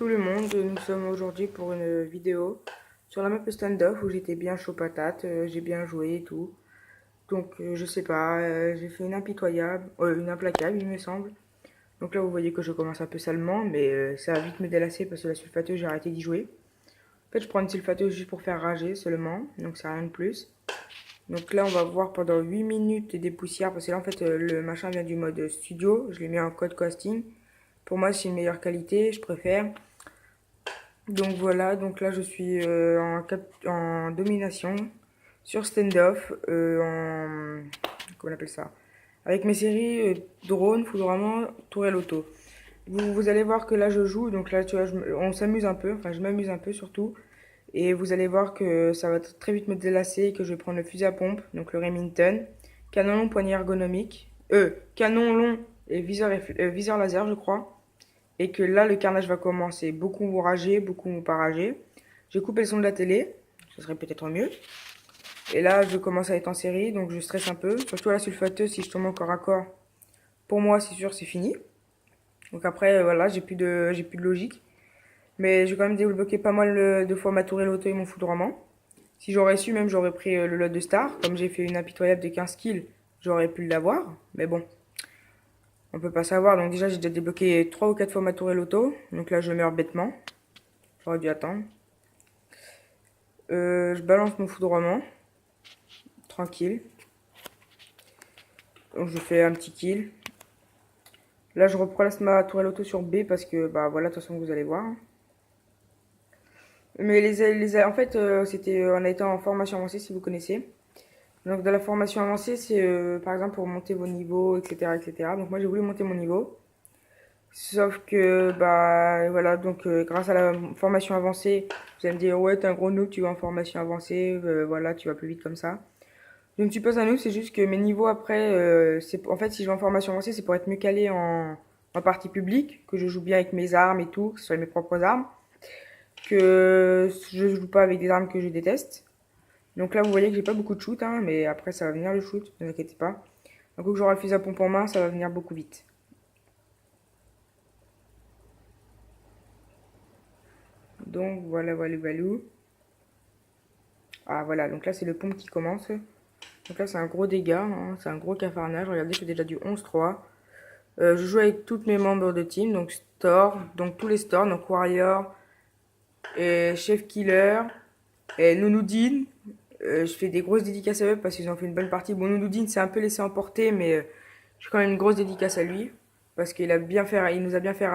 tout le monde, nous sommes aujourd'hui pour une vidéo sur la map stand-off où j'étais bien chaud patate, j'ai bien joué et tout. Donc je sais pas, j'ai fait une impitoyable, une implacable il me semble. Donc là vous voyez que je commence un peu salement, mais ça va vite me délasser parce que la sulfateuse j'ai arrêté d'y jouer. En fait je prends une sulfateuse juste pour faire rager seulement, donc c'est rien de plus. Donc là on va voir pendant 8 minutes des poussières parce que là en fait le machin vient du mode studio, je l'ai mis en code casting. Pour moi c'est une meilleure qualité, je préfère. Donc voilà, donc là je suis en domination sur standoff, comment on appelle ça? Avec mes séries drone, foudroiement, tour et loto. Vous allez voir que là je joue, donc là tu vois, on s'amuse un peu, enfin je m'amuse un peu surtout. Et vous allez voir que ça va très vite me délasser, que je vais prendre le fusil à pompe, donc le Remington, canon long, poignée ergonomique, canon long et viseur laser je crois. Et que là, le carnage va commencer. Beaucoup vont rager, beaucoup vont pas rager. J'ai coupé le son de la télé, ce serait peut-être mieux. Et là, je commence à être en série, donc je stresse un peu. Surtout à la sulfateuse, si je tombe encore à corps, pour moi, c'est sûr, c'est fini. Donc après, voilà, j'ai plus de logique. Mais j'ai quand même débloqué pas mal de fois ma tour et l'auto et mon foudroiement. Si j'aurais su, même j'aurais pris le lot de star. Comme j'ai fait une impitoyable de 15 kills, j'aurais pu l'avoir. Mais bon, on peut pas savoir. Donc déjà, j'ai déjà débloqué 3 ou 4 fois ma tour et l'auto. Donc là, je meurs bêtement. J'aurais dû attendre. Je balance mon foudroiement. Tranquille. Donc je fais un petit kill. Là je replace ma tourelle auto sur B parce que bah voilà, de toute façon vous allez voir. Mais en fait on a été en formation avancée si vous connaissez. Donc dans la formation avancée c'est par exemple pour monter vos niveaux, etc., etc. Donc moi j'ai voulu monter mon niveau. Sauf que bah voilà, donc grâce à la formation avancée, vous allez me dire ouais t'es un gros noob, tu vas en formation avancée, voilà tu vas plus vite comme ça. Je ne suis pas un noob, c'est juste que mes niveaux après, en fait, si je vais en formation avancée, c'est pour être mieux calé en partie publique, que je joue bien avec mes armes et tout, que ce soit mes propres armes, que je joue pas avec des armes que je déteste. Donc là, vous voyez que j'ai pas beaucoup de shoot, hein, mais après, ça va venir le shoot, ne vous inquiétez pas. Un coup que j'aurai le fusil à pompe en main, ça va venir beaucoup vite. Donc voilà, voilà, voilà. Ah voilà, donc là, c'est le pompe qui commence. Donc là, c'est un gros dégât, hein, c'est un gros cafarnage. Regardez, je fais déjà du 11-3. Je joue avec tous mes membres de team, donc Store, donc tous les stores, donc Warrior, et Chef Killer, et Nounoudine. Je fais des grosses dédicaces à eux parce qu'ils ont fait une bonne partie. Bon, Nounoudine s'est un peu laissé emporter, mais je fais quand même une grosse dédicace à lui parce qu'il a bien fait, il nous a bien fait,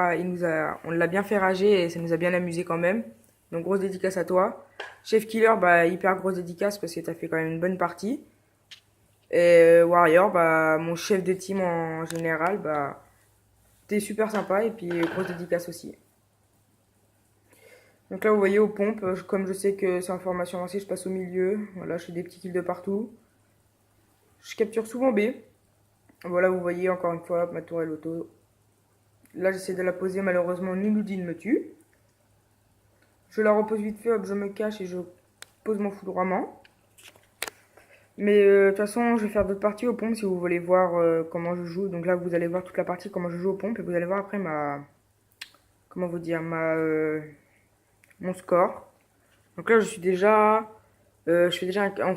on l'a bien fait rager et ça nous a bien amusé quand même. Donc grosse dédicace à toi. Chef Killer, bah hyper grosse dédicace parce que t'as fait quand même une bonne partie. Et Warrior, bah mon chef de team en général, bah c'était super sympa et puis grosse dédicace aussi. Donc là vous voyez aux pompes, comme je sais que c'est en formation avancée, je passe au milieu. Voilà, je fais des petits kills de partout. Je capture souvent B. Voilà, vous voyez encore une fois ma tourelle auto. Là j'essaie de la poser, malheureusement Nounoudine me tue. Je la repose vite fait, hop, je me cache et je pose mon foudroiement. Mais de toute façon, je vais faire d'autres parties aux pompes si vous voulez voir comment je joue. Donc là, vous allez voir toute la partie comment je joue aux pompes et vous allez voir après comment vous dire, mon score. Donc là, on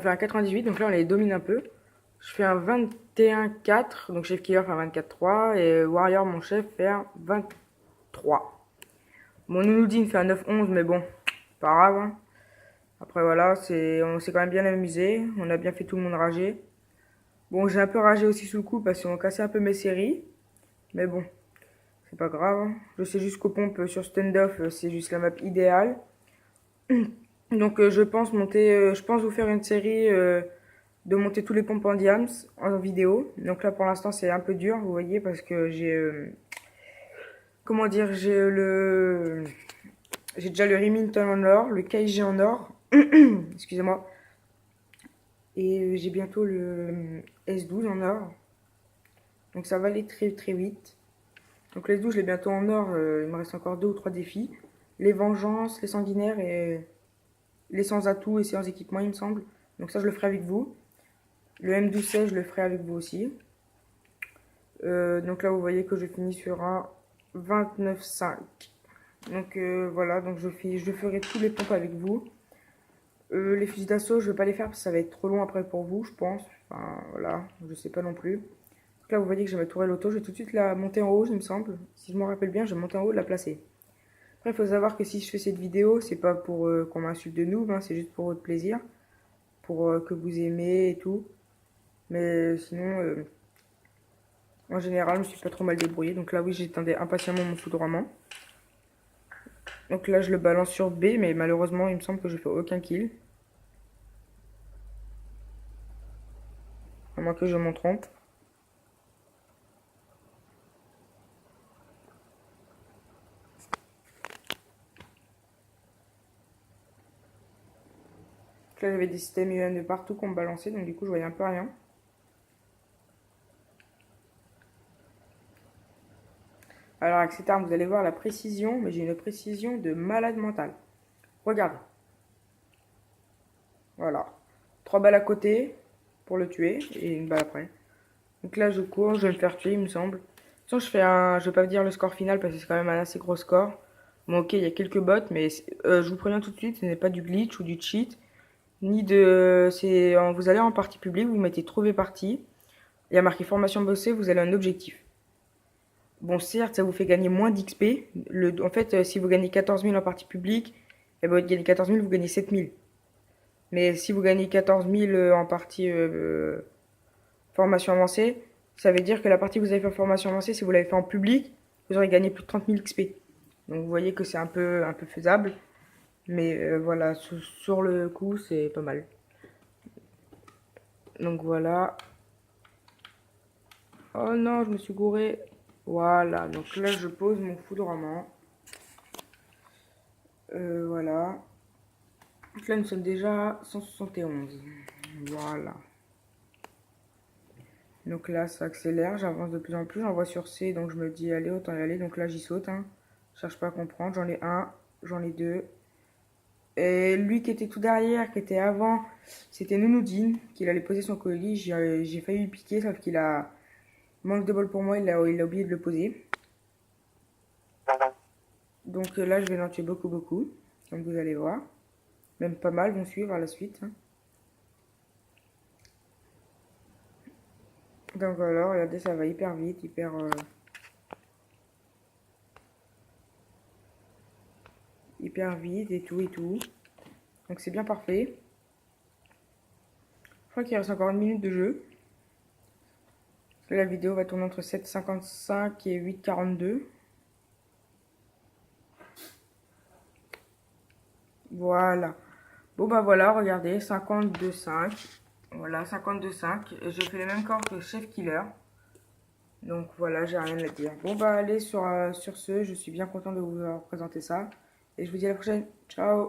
fait un 98, donc là, on les domine un peu. Je fais un 21-4, donc Chef Killer fait un 24-3 et Warrior, mon chef, fait un 23. Mon Nounoudine fait un 9-11, mais bon, pas grave, hein. Après voilà, on s'est quand même bien amusé, on a bien fait tout le monde rager. Bon, j'ai un peu ragé aussi sous le coup parce qu'on cassait un peu mes séries, mais bon, c'est pas grave, hein. Je sais juste qu'aux pompes sur standoff, c'est juste la map idéale. Donc je pense vous faire une série de monter tous les pompes en diams en vidéo. Donc là pour l'instant c'est un peu dur, vous voyez, parce que comment dire, j'ai déjà le Remington en or, le KG en or, excusez-moi, et j'ai bientôt le S12 en or. Donc ça va aller très très vite. Donc le S12 je l'ai bientôt en or, il me reste encore 2 ou 3 défis. Les vengeances, les sanguinaires et les sans atout et sans équipement il me semble. Donc ça je le ferai avec vous. Le M1216 je le ferai avec vous aussi. Donc là vous voyez que je finis sur un 29,5. Donc voilà, donc je ferai tous les pompes avec vous. Les fusils d'assaut, je vais pas les faire parce que ça va être trop long après pour vous, je pense. Enfin voilà, je sais pas non plus. Donc là, vous voyez que j'ai ma tourelle auto, je vais tout de suite la monter en haut, il me semble. Si je me rappelle bien, je vais monter en haut et la placer. Après, il faut savoir que si je fais cette vidéo, c'est pas pour qu'on m'insulte de noob, hein, c'est juste pour votre plaisir, pour que vous aimez et tout. Mais sinon, en général, je me suis pas trop mal débrouillé. Donc là, oui, j'attendais impatiemment mon foudroiement. Donc là, je le balance sur B, mais malheureusement, il me semble que je fais aucun kill. À moins que je m'en trompe. Donc là, j'avais des systèmes UN de partout qu'on me balançait, donc du coup, je voyais un peu rien. Alors, avec cette arme, vous allez voir la précision, mais j'ai une précision de malade mental. Regarde. Voilà. 3 balles à côté pour le tuer et une balle après. Donc là, je cours, je vais me faire tuer, il me semble. De toute façon, je vais pas vous dire le score final parce que c'est quand même un assez gros score. Bon, ok, il y a quelques bots, mais je vous préviens tout de suite, ce n'est pas du glitch ou du cheat, ni de. Vous allez en partie publique, vous mettez trouver partie. Il y a marqué formation bossée, vous avez un objectif. Bon, certes, ça vous fait gagner moins d'XP. En fait, si vous gagnez 14 000 en partie publique, et ben, vous gagnez 14 000, vous gagnez 7 000. Mais si vous gagnez 14 000 en partie formation avancée, ça veut dire que la partie que vous avez fait en formation avancée, si vous l'avez fait en public, vous aurez gagné plus de 30 000 XP. Donc vous voyez que c'est un peu faisable. Mais voilà, sur le coup, c'est pas mal. Donc voilà. Oh non, je me suis gouré. Voilà, donc là je pose mon foudroiement. Voilà. Donc là nous sommes déjà à 171. Voilà. Donc là ça accélère, j'avance de plus en plus, j'en vois sur C, donc je me dis allez autant y aller. Donc là j'y saute, hein. Je cherche pas à comprendre, j'en ai un, j'en ai deux. Et lui qui était tout derrière, qui était avant, c'était Nounoudine, qu'il allait poser son colis. J'ai failli lui piquer, sauf qu'il a manque de bol pour moi, il a oublié de le poser. Donc là, je vais l'en tuer beaucoup, beaucoup, comme vous allez voir. Même pas mal vont suivre à la suite, hein. Donc voilà, regardez, ça va hyper vite, hyper vite et tout et tout. Donc c'est bien parfait. Je crois qu'il reste encore une minute de jeu. La vidéo va tourner entre 7,55 et 8,42. Voilà. Bon bah voilà, regardez, 52,5. Voilà, 52,5. Je fais le même corps que Chef Killer. Donc voilà, j'ai rien à dire. Bon bah allez, sur ce, je suis bien content de vous avoir présenté ça. Et je vous dis à la prochaine. Ciao!